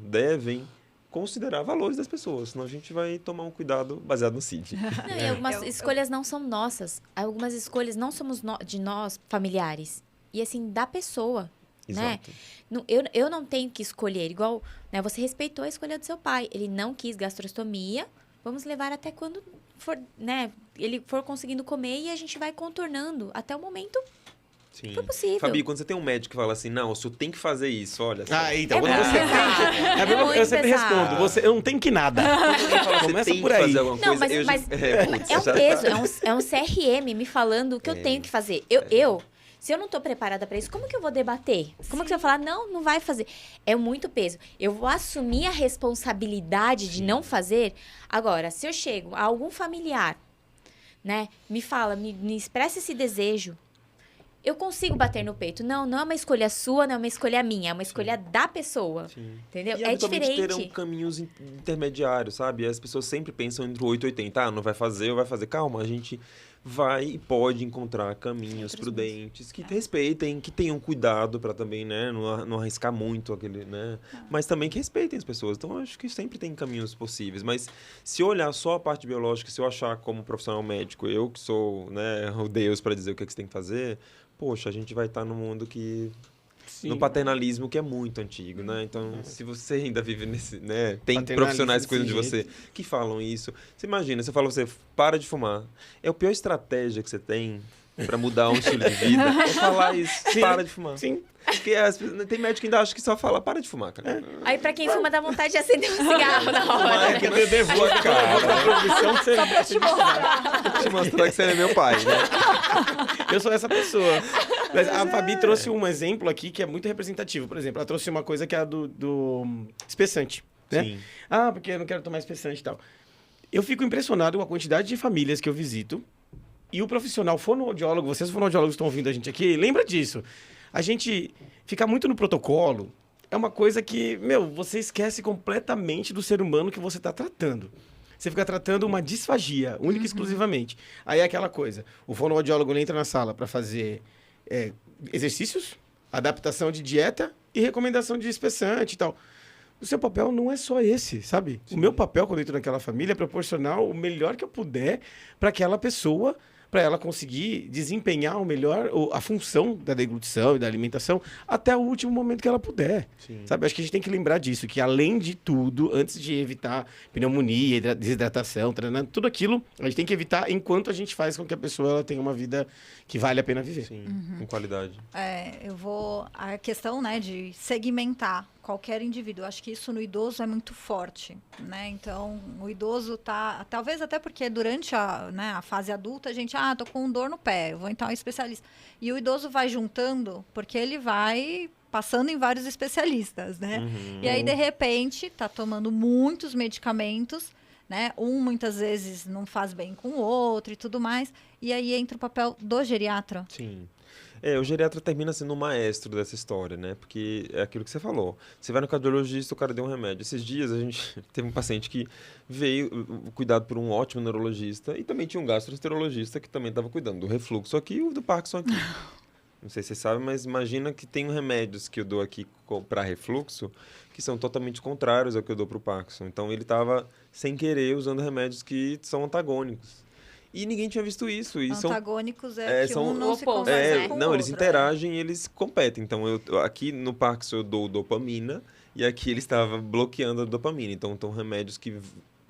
devem considerar valores das pessoas, senão a gente vai tomar um cuidado baseado no CID. Não, e algumas escolhas não são nossas. Algumas escolhas não somos de nós, familiares. E assim, da pessoa. Exato. Né? Eu não tenho que escolher. Igual, né, você respeitou a escolha do seu pai. Ele não quis gastrostomia. Vamos levar até quando ele for conseguindo comer e a gente vai contornando até o momento. Sim. Foi possível. Fabi, quando você tem um médico que fala assim, não, o senhor tem que fazer isso, olha só. Então, quando muito você pesado. eu sempre respondo, eu não tenho que nada. Começa tem por que aí. fazer alguma Não, coisa. mas é um peso, é um CRM me falando o que eu tenho que fazer. Se eu não tô preparada para isso, como que eu vou debater? Como que você vai falar, não vai fazer? É muito peso. Eu vou assumir a responsabilidade de não fazer. Agora, se eu chego a algum familiar, né, me fala, me expressa esse desejo, eu consigo bater no peito. Não é uma escolha sua, não é uma escolha minha, é uma escolha da pessoa. Sim. Entendeu? E é diferente. terão caminhos intermediários, sabe? As pessoas sempre pensam entre o 8 e 80. Não vai fazer ou vai fazer. Calma, a gente vai e pode encontrar caminhos prudentes que respeitem, que tenham cuidado para também, né, não arriscar muito aquele, né? Mas também que respeitem as pessoas. Então, eu acho que sempre tem caminhos possíveis. Mas se eu olhar só a parte biológica, se eu achar como profissional médico, eu que sou, né, o Deus para dizer o que você tem que fazer, poxa, a gente vai estar num mundo que... Sim. No paternalismo, que é muito antigo, né? Então, se você ainda vive nesse, né? Tem profissionais que cuidam de você que falam isso. Você imagina, você fala, para de fumar. É a pior estratégia que você tem para mudar um estilo de vida é falar isso, para de fumar. Sim. Porque tem médico que ainda acha que só fala, para de fumar, cara. Aí pra quem fuma dá vontade de acender um cigarro na hora. É que eu devo cara. Só pra te mostrar. Te mostrar que você é meu pai, né? Eu sou essa pessoa. Mas a Fabi trouxe um exemplo aqui que é muito representativo. Por exemplo, ela trouxe uma coisa que é a do espessante, né? Sim. Porque eu não quero tomar espessante e tal. Eu fico impressionado com a quantidade de famílias que eu visito. E o profissional fonoaudiólogo, vocês fonoaudiólogos estão ouvindo a gente aqui, lembra disso. A gente fica muito no protocolo, é uma coisa que, você esquece completamente do ser humano que você está tratando. Você fica tratando uma disfagia, única e exclusivamente. Aí é aquela coisa, o fonoaudiólogo entra na sala para fazer exercícios, adaptação de dieta e recomendação de espessante e tal. O seu papel não é só esse, sabe? Sim. O meu papel, quando eu entro naquela família, é proporcionar o melhor que eu puder para aquela pessoa, para ela conseguir desempenhar o melhor, a função da deglutição e da alimentação até o último momento que ela puder. Sim. Sabe? Acho que a gente tem que lembrar disso, que além de tudo, antes de evitar pneumonia, desidratação, tudo aquilo, a gente tem que evitar enquanto a gente faz com que a pessoa ela tenha uma vida que vale a pena viver. Sim, com qualidade. A questão, né, de segmentar qualquer indivíduo. Eu acho que isso no idoso é muito forte, né? Então, o idoso tá... Talvez até porque durante a fase adulta, a gente... tô com dor no pé, eu vou então ao especialista. E o idoso vai juntando, porque ele vai passando em vários especialistas, né? E aí, de repente, tá tomando muitos medicamentos, né? Muitas vezes não faz bem com o outro e tudo mais. E aí entra o papel do geriatra. Sim. O geriatra termina sendo o maestro dessa história, né? Porque é aquilo que você falou. Você vai no cardiologista, o cara deu um remédio. Esses dias a gente teve um paciente que veio cuidado por um ótimo neurologista e também tinha um gastroenterologista que também estava cuidando do refluxo aqui e do Parkinson aqui. Não sei se você sabe, mas imagina que tem remédios que eu dou aqui para refluxo que são totalmente contrários ao que eu dou para o Parkinson. Então ele estava, sem querer, usando remédios que são antagônicos. E ninguém tinha visto isso. E antagônicos que são, um não se conversa com o outro. Eles interagem e eles competem. Então, aqui no Parkinson eu dou dopamina e aqui ele estava bloqueando a dopamina. Então remédios que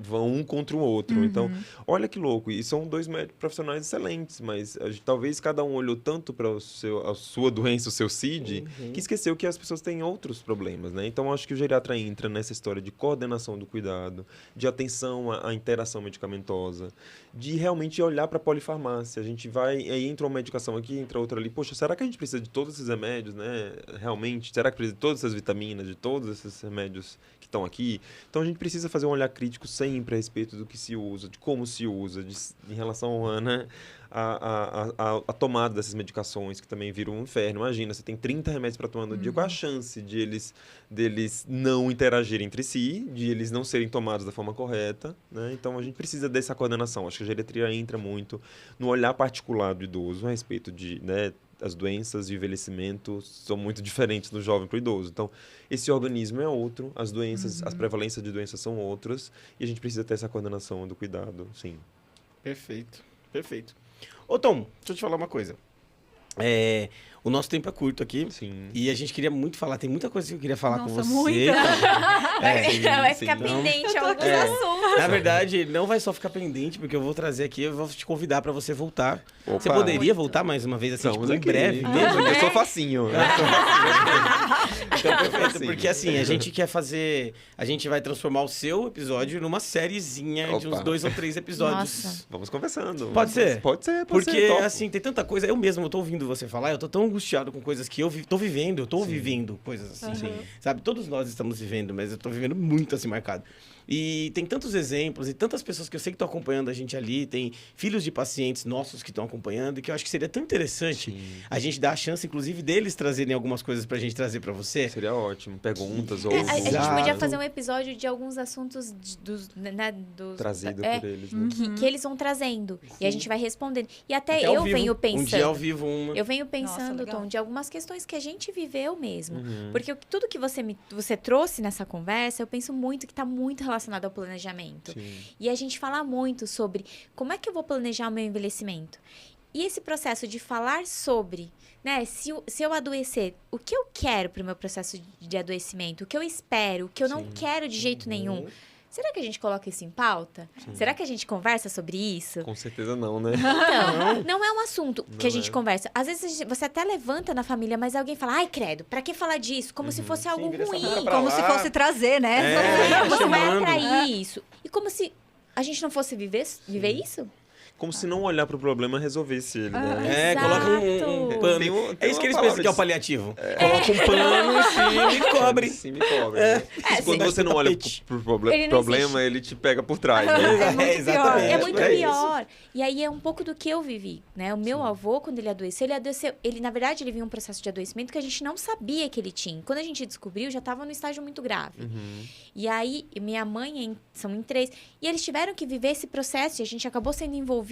vão um contra o outro. Então, olha que louco. E são dois médicos profissionais excelentes, mas talvez cada um olhou tanto para a sua doença, o seu CID, que esqueceu que as pessoas têm outros problemas, né? Então, acho que o geriatra entra nessa história de coordenação do cuidado, de atenção à interação medicamentosa, de realmente olhar para a polifarmácia. A gente vai, aí entra uma medicação aqui, entra outra ali. Poxa, será que a gente precisa de todos esses remédios, né? Realmente? Será que precisa de todas essas vitaminas, de todos esses remédios que estão aqui? Então, a gente precisa fazer um olhar crítico sempre a respeito do que se usa, de como se usa, em relação a tomada dessas medicações, que também viram um inferno. Imagina, você tem 30 remédios para tomar no dia, qual a chance deles não interagirem entre si, de eles não serem tomados da forma correta, né? Então, a gente precisa dessa coordenação. Acho que a geriatria entra muito no olhar particular do idoso a respeito de, né, as doenças de envelhecimento são muito diferentes do jovem para o idoso. Então, esse organismo é outro, as doenças, as prevalências de doenças são outras, e a gente precisa ter essa coordenação do cuidado, sim. Perfeito, perfeito. Ô, Tom, deixa eu te falar uma coisa. O nosso tempo é curto aqui. Sim. E a gente queria muito falar. Tem muita coisa que eu queria falar com você. Muita. Vai ficar pendente alguns assuntos. Na verdade, não vai só ficar pendente, porque eu vou trazer aqui, eu vou te convidar para você voltar. Opa. Você poderia voltar mais uma vez, assim, tipo, em breve mesmo? Eu sou facinho. Então, perfeito. Porque assim, a gente quer fazer... A gente vai transformar o seu episódio numa sériezinha de uns 2 ou 3 episódios. Nossa. Vamos conversando. Pode ser? Pode ser. Porque, assim, tem tanta coisa. Eu mesmo, eu tô ouvindo você falar, eu tô tão angustiado com coisas que eu tô vivendo. Eu tô vivendo coisas assim. Sabe? Todos nós estamos vivendo, mas eu tô vivendo muito assim, marcado. E tem tantos exemplos e tantas pessoas que eu sei que estão acompanhando a gente ali, tem filhos de pacientes nossos que estão acompanhando, e que eu acho que seria tão interessante a gente dar a chance, inclusive, deles trazerem algumas coisas pra gente trazer pra você. Seria ótimo. Perguntas ou... A gente podia fazer um episódio de alguns assuntos dos trazido por eles, né? que eles vão trazendo. E a gente vai respondendo. E até eu venho pensando... Um dia ao vivo, Eu venho pensando, Tom, de algumas questões que a gente viveu mesmo. Porque tudo que você trouxe nessa conversa, eu penso muito que está muito relacionado ao planejamento. Sim. E a gente fala muito sobre como é que eu vou planejar o meu envelhecimento. E esse processo de falar sobre, né, se eu adoecer, o que eu quero para o meu processo de adoecimento, o que eu espero, o que eu não quero de jeito nenhum. Será que a gente coloca isso em pauta? Sim. Será que a gente conversa sobre isso? Com certeza não, né? Então, não é um assunto que Não a gente conversa. Às vezes você até levanta na família, mas alguém fala, ai, credo, pra que falar disso? Como se fosse algo vira essa boca ruim. pra Como lá. se fosse trazer, né? É. Você vai chamando. atrair isso. E como se a gente não fosse viver isso? como se não olhar pro problema resolvesse ele, né? Coloca um pano. Tem É isso que uma eles pensam palavra que é o de- paliativo. Coloca um pano em cima e cobre. Sim, me cobre. Né? Quando você não olha pro Ele não problema, ele te pega por trás, né? É muito exatamente. É muito É pior. E aí é um pouco do que eu vivi, né? O meu avô, quando ele adoeceu, ele, na verdade, ele vinha um processo de adoecimento que a gente não sabia que ele tinha. Quando a gente descobriu, já estava no estágio muito grave. E aí, minha mãe, são em 3, e eles tiveram que viver esse processo, e a gente acabou sendo envolvida,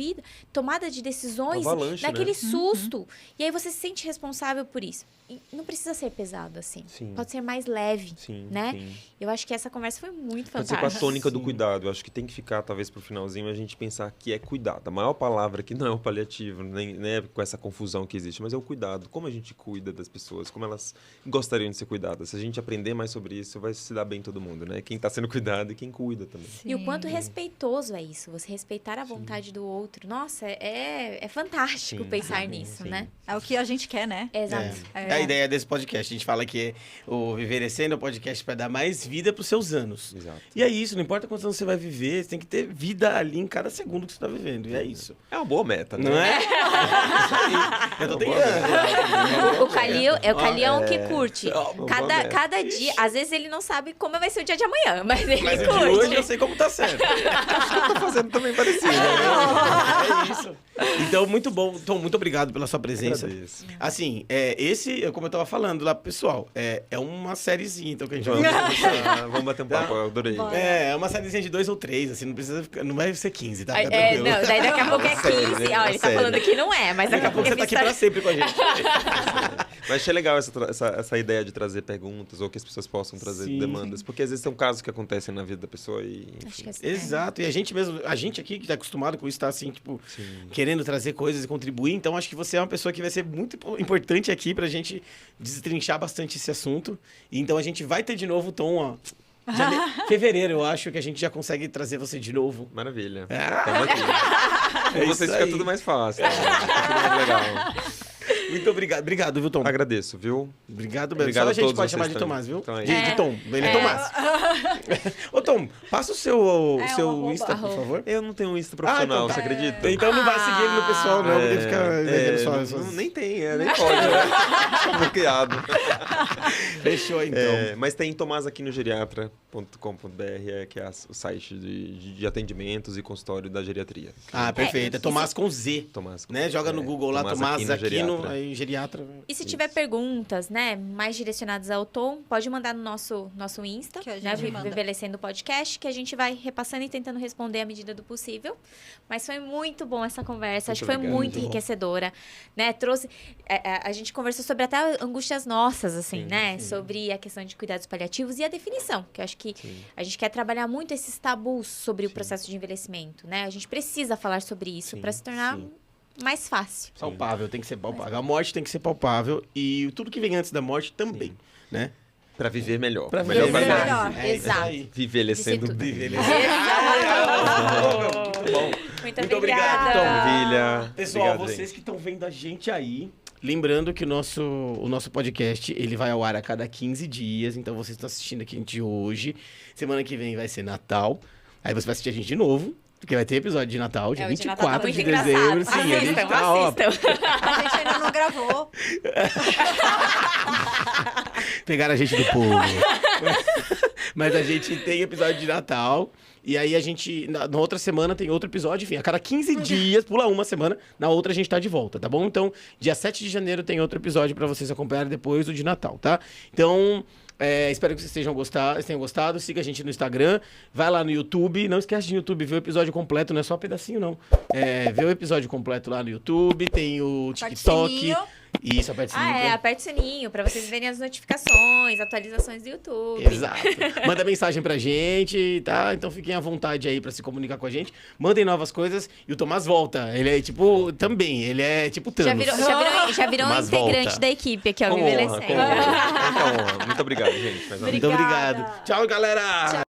tomada de decisões, Avalanche, naquele né? susto. E aí você se sente responsável por isso. E não precisa ser pesado assim. Sim. Pode ser mais leve, Sim, né? sim. Eu acho que essa conversa foi muito Pode ser fantástica. com a tônica do Sim. cuidado. Eu acho que tem que ficar, talvez, pro finalzinho, a gente pensar que é cuidado. A maior palavra que não é o paliativo, nem né, com essa confusão que existe, mas é o cuidado. Como a gente cuida das pessoas, como elas gostariam de ser cuidadas. Se a gente aprender mais sobre isso, vai se dar bem todo mundo, né? Quem tá sendo cuidado e quem cuida também. E o quanto respeitoso é isso, você respeitar a vontade do outro. Nossa, é fantástico Sim, pensar sim, nisso, sim. né? É o que a gente quer, né? Exato. É a ideia desse podcast. A gente fala que o Viverecendo é um podcast para dar mais vida para os seus anos. Exato. E é isso, não importa quantos anos você vai viver, você tem que ter vida ali em cada segundo que você está vivendo. E é isso. É uma boa meta, né? Não é? Isso aí. Eu tô tentando. O Calil é um que curte. Boa Cada, meta. cada dia, às vezes ele não sabe como vai ser o dia de amanhã, mas ele Mas o de curte. hoje eu sei como tá certo. Tô fazendo também parecido, né? É isso. Então, muito bom. Tom, muito obrigado pela sua presença. Agradeço. Assim, como eu tava falando lá pro pessoal, é uma sériezinha, então, que a gente vai Vamos bater um papo, eu adorei. Bora. É uma sériezinha de 2 ou 3, assim, não precisa ficar, não vai ser 15, tá? Fica É, tranquilo. não, daí daqui a pouco é 15. Sério, né? Ó, ele tá Sério. falando que não é, mas Daqui a pouco você tá aqui pra sempre com a gente. Mas achei legal essa ideia de trazer perguntas ou que as pessoas possam trazer Sim. demandas. Porque às vezes são casos que acontecem na vida da pessoa e... Acho enfim. que é Exato, e a gente aqui que tá acostumado com isso, tá assim, tipo, querendo trazer coisas e contribuir, então acho que você é uma pessoa que vai ser muito importante aqui pra gente destrinchar bastante esse assunto. E então a gente vai ter de novo o Tom, ó. Fevereiro, eu acho que a gente já consegue trazer você de novo. Maravilha. Ah, Tamo aqui. É Com vocês isso fica aí. tudo mais fácil. Né? Fica tudo mais legal. Muito obrigado. Obrigado, viu, Tom? Agradeço, viu? Obrigado mesmo. Obrigado Só a a gente todos pode vocês chamar de também. Tomás, viu? Então é De Tom. Ele é Tomás. Ô, Tom, passa o seu o arroba. Insta, por favor. Eu não tenho um Insta profissional, então você tá. acredita? Então não vai seguir ele no pessoal, não, porque fica vendendo só. Nem tem, nem pode, né? Fica bloqueado. Fechou, então. Mas tem tomasaquinogeriatra.com.br, que é o site de atendimentos e consultório da geriatria. Ah, perfeito. É Tomás com Z. Tomás, Né? Joga no Google lá, Tomás Aquino, Geriatra. aí geriatra. E se tiver perguntas, né, mais direcionadas ao Tom, pode mandar no nosso Insta, Que a né, gente manda. Envelhecendo Podcast, que a gente vai repassando e tentando responder à medida do possível. Mas foi muito bom essa conversa, acho que foi obrigado. muito Muito bom. enriquecedora, né? Trouxe, a gente conversou sobre até angústias nossas, assim, Sim, né? Sobre a questão de cuidados paliativos e a definição, que eu acho que a gente quer trabalhar muito esses tabus sobre o processo de envelhecimento, né? A gente precisa falar sobre isso Sim, para se tornar sim. mais fácil. Palpável, tem que ser palpável. A morte tem que ser palpável e tudo que vem antes da morte também, né? Pra viver melhor. Pra melhor viver qualidade. melhor. É isso Exato. aí. Vivelecendo Disse tudo. bem. Beleza. Exato. Muito bom. Muito Muito obrigado, obrigada. Tom. Maravilha. Pessoal, Obrigado, vocês gente. que estão vendo a gente aí, lembrando que o nosso podcast, ele vai ao ar a cada 15 dias, então vocês estão assistindo aqui a gente hoje. Semana que vem vai ser Natal, aí você vai assistir a gente de novo, porque vai ter episódio de Natal, dia É, o de Natal 24 tá de muito dezembro. engraçado. Sim, a gente tá, ó, Assistam. A gente ainda não gravou. pegaram a gente do povo. Mas a gente tem episódio de Natal. E aí a gente, na outra semana tem outro episódio, enfim, a cada 15 dias, pula uma semana, na outra a gente tá de volta, tá bom? Então, dia 7 de janeiro tem outro episódio pra vocês acompanharem depois do de Natal, tá? Então, espero que vocês tenham gostado, siga a gente no Instagram, vai lá no YouTube, não esquece de no YouTube, ver o episódio completo, não é só um pedacinho não. Vê o episódio completo lá no YouTube, tem o Aperte TikTok. sininho. Isso, aperte sininho. Aperte o sininho pra vocês verem as notificações, atualizações do YouTube. Exato. Manda mensagem pra gente, tá? Então fiquem à vontade aí pra se comunicar com a gente. Mandem novas coisas e o Tomás volta. Ele é tipo, também, ele é tipo Thanos. Já virou um Mas integrante volta. da equipe aqui, ó, Com honra, Envelhecendo. com honra. Muita honra. Muito obrigado, gente. Mais uma vez. Muito Obrigada. obrigado. Tchau, galera!